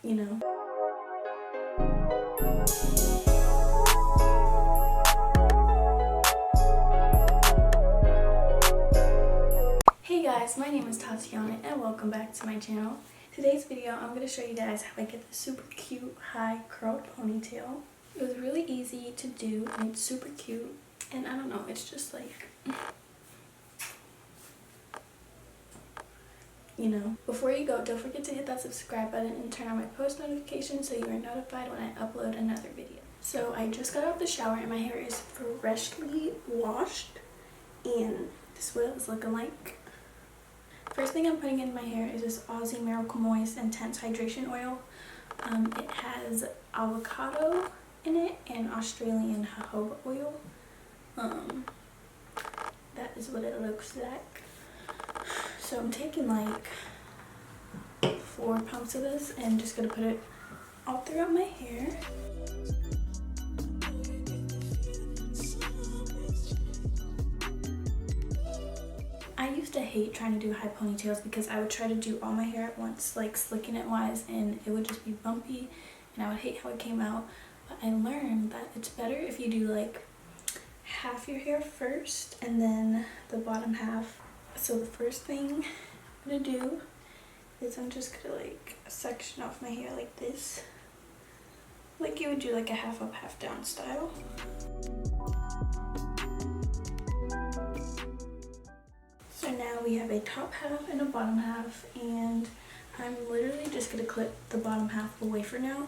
you know. Hey guys, my name is Tatiana and welcome back to my channel. Today's video, I'm going to show you guys how I get this super cute high curled ponytail. It was really easy to do and it's super cute, and I don't know, it's just like, you know. Before you go, don't forget to hit that subscribe button and turn on my post notifications so you are notified when I upload another video. So I just got out of the shower and my hair is freshly washed, and this is what it was looking like. First thing I'm putting in my hair is this Aussie Miracle Moist Intense Hydration Oil. It has avocado in it and Australian jojoba oil. That is what it looks like. So I'm taking like 4 pumps of this and just gonna put it all throughout my hair. I used to hate trying to do high ponytails because I would try to do all my hair at once, like slicking it wise, and it would just be bumpy and I would hate how it came out. But I learned that it's better if you do like half your hair first and then the bottom half. So the first thing I'm gonna do is I'm just gonna like section off my hair like this, like you would do like a half up half down style. So now we have a top half and a bottom half, and I'm literally just gonna clip the bottom half away for now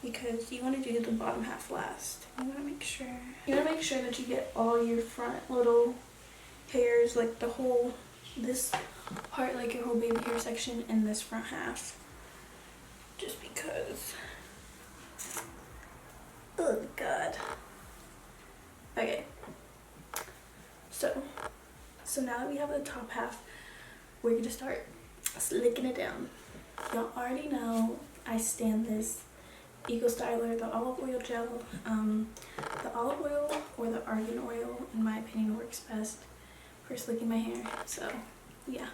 because you want to do the bottom half last. You want to make sure that you get all your front little hairs, like the whole, this part, like your whole baby hair section in this front half, just because, oh god. Okay, so now that we have the top half, we're gonna start slicking it down. Y'all already know I stand this Eco Styler, the olive oil gel. The olive oil or the argan oil, in my opinion, works best for slicking my hair. So yeah.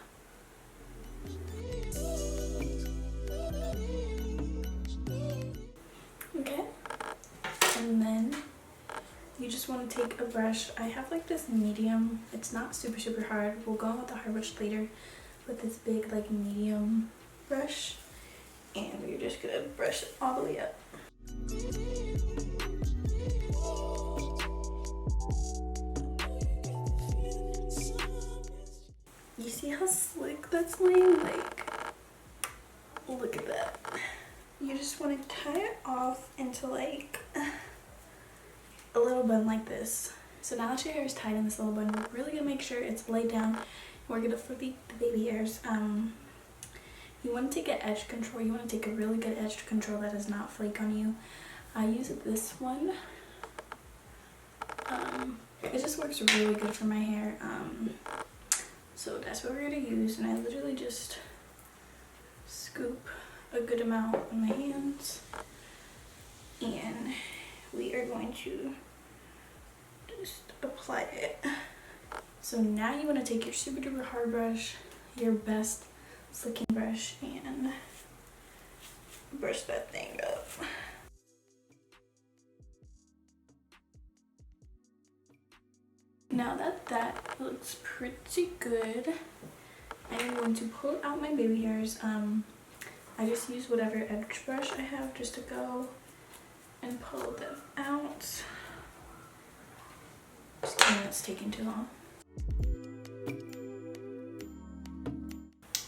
Okay, and then you just want to take a brush. I have like this medium, it's not super hard, we'll go on with the hard brush later, with this big like medium brush, and we're just gonna brush it all the way up. You see how slick that's laying? Like, look at that. You just want to tie it off into like a little bun like this. So now that your hair is tied in this little bun, we're really gonna make sure it's laid down. We're gonna flip the baby hairs. You want to take an edge control. You want to take a really good edge control that does not flake on you. I use this one. It just works really good for my hair. So that's what we're gonna use, and I literally just scoop a good amount on my hands, and we are going to just apply it. So now you want to take your super duper hard brush, your best slicking brush, and brush that thing up. Now that that looks pretty good, I am going to pull out my baby hairs. I just use whatever edge brush I have just to go and pull them out. Just kidding, it's taking too long.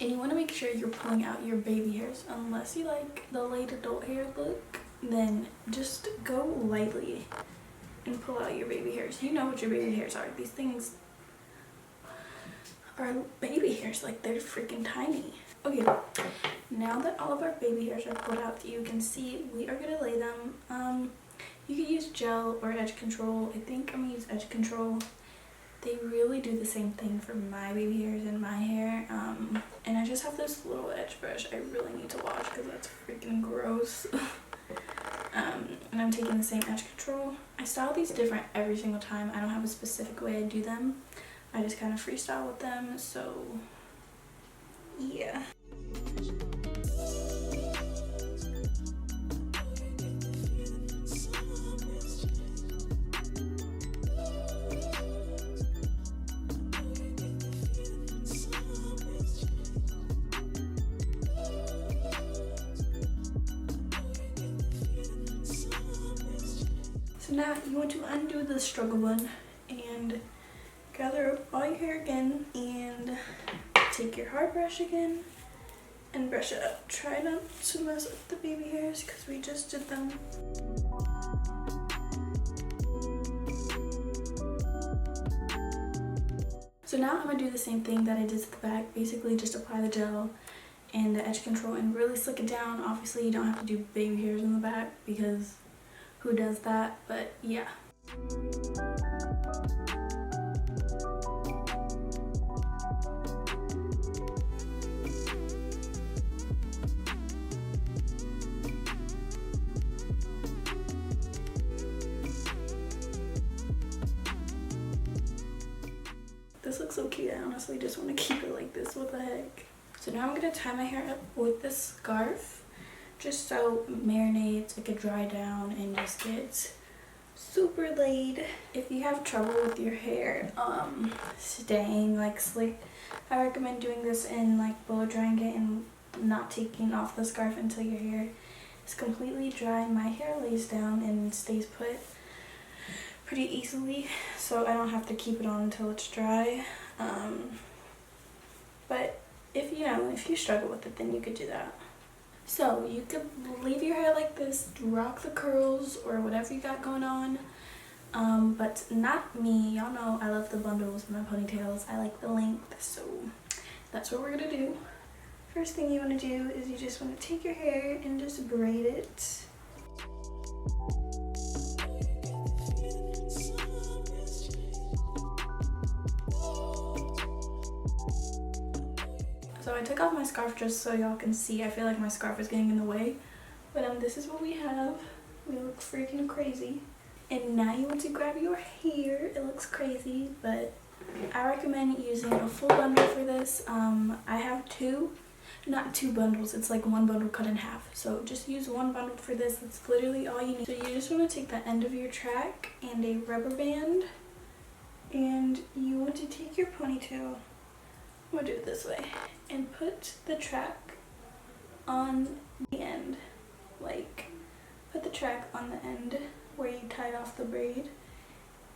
And you want to make sure you're pulling out your baby hairs. Unless you like the late adult hair look, then just go lightly and pull out your baby hairs. You know what your baby hairs are. These things are baby hairs, like they're freaking tiny. Okay, now that all of our baby hairs are pulled out, you can see we are gonna lay them. You can use gel or edge control. I think I'm gonna use edge control. They really do the same thing for my baby hairs and my hair. And I just have this little edge brush I really need to wash because that's freaking gross. And I'm taking the same edge control. I style these different every single time. I don't have a specific way I do them. I just kind of freestyle with them, so yeah. So now you want to undo the struggle bun and gather up all your hair again and take your hard brush again and brush it up. Try not to mess up the baby hairs because we just did them. So now I'm gonna do the same thing that I did to the back. Basically just apply the gel and the edge control and really slick it down. Obviously you don't have to do baby hairs in the back because who does that, but yeah. This looks so cute. I honestly just want to keep it like this. What the heck? So now I'm going to tie my hair up with this scarf just so it marinates, it could dry down and just get super laid. If you have trouble with your hair staying like slick, I recommend doing this and like blow drying it and not taking off the scarf until your hair is completely dry. My hair lays down and stays put pretty easily, so I don't have to keep it on until it's dry. But if you struggle with it, then you could do that. So you could leave your hair like this, rock the curls or whatever you got going on, but not me. Y'all know I love the bundles in my ponytails. I like the length, so that's what we're gonna do. First thing you want to do is you just want to take your hair and just braid it. So I took off my scarf just so y'all can see. I feel like my scarf is getting in the way. But this is what we have. We look freaking crazy. And now you want to grab your hair. It looks crazy, but I recommend using a full bundle for this. I have not two bundles. It's like one bundle cut in half. So just use one bundle for this. That's literally all you need. So you just want to take the end of your track and a rubber band. And you want to take your ponytail. We'll do it this way and put the track on the end, like put the track on the end where you tied off the braid,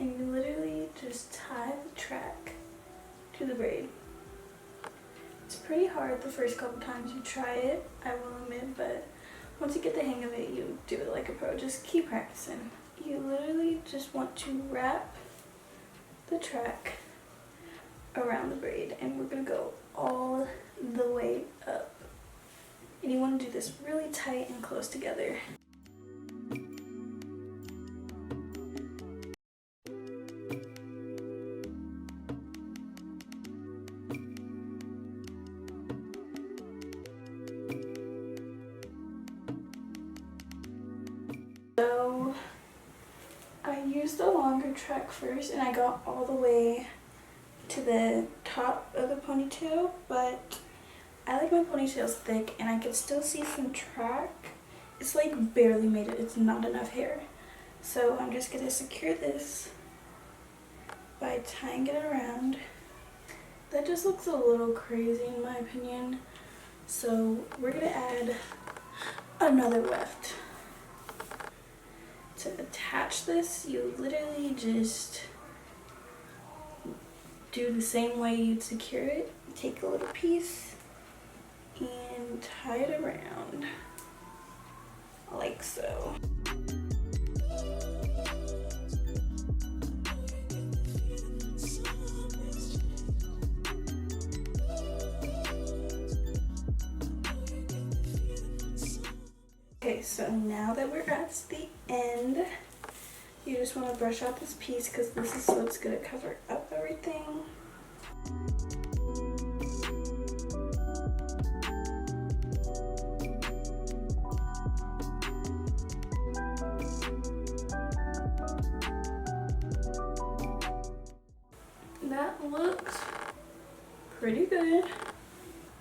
and you literally just tie the track to the braid. It's pretty hard the first couple times you try it, I will admit, but once you get the hang of it, you do it like a pro. Just keep practicing. You literally just want to wrap the track around the braid, and we're gonna go all the way up, and you want to do this really tight and close together. So I used the longer track first and I got all the way to the top of the ponytail, but I like my ponytails thick and I can still see some track. It's like barely made it. It's not enough hair. So I'm just going to secure this by tying it around. That just looks a little crazy in my opinion. So we're going to add another weft. To attach this, you literally just do the same way you'd secure it. Take a little piece and tie it around like so. Okay, so now that we're at the end, you just want to brush out this piece because this is what's going to cover up everything. That looks pretty good.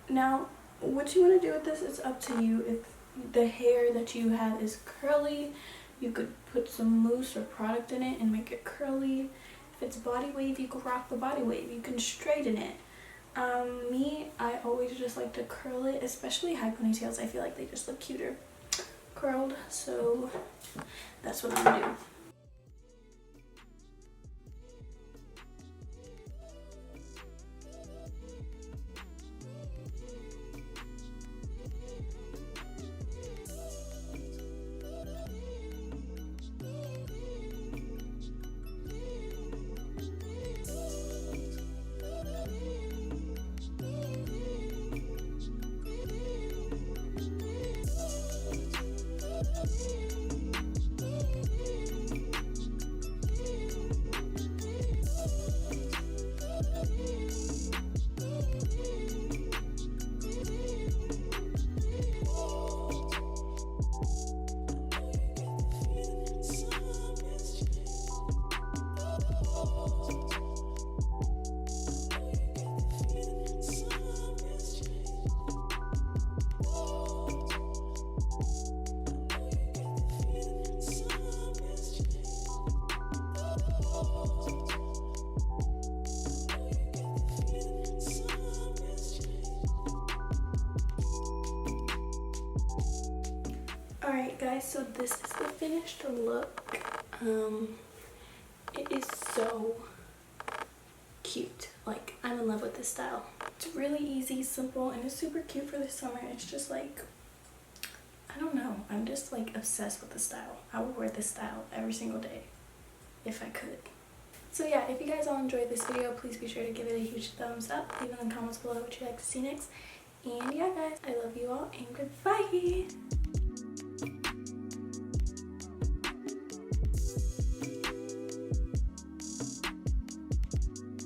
Now, what you want to do with this is up to you. If the hair that you have is curly, you could put some mousse or product in it and make it curly. If it's body wave, you could rock the body wave. You can straighten it. Me, I always just like to curl it, especially high ponytails. I feel like they just look cuter curled, so that's what I'm gonna do. guys, so this is the finished look. It is so cute. Like, I'm in love with this style. It's really easy, simple, and it's super cute for the summer. It's just like, I don't know, I'm just like obsessed with the style. I would wear this style every single day if I could. So yeah, if you guys all enjoyed this video, please be sure to give it a huge thumbs up. Leave in the comments below what you'd like to see next. And yeah guys, I love you all and goodbye.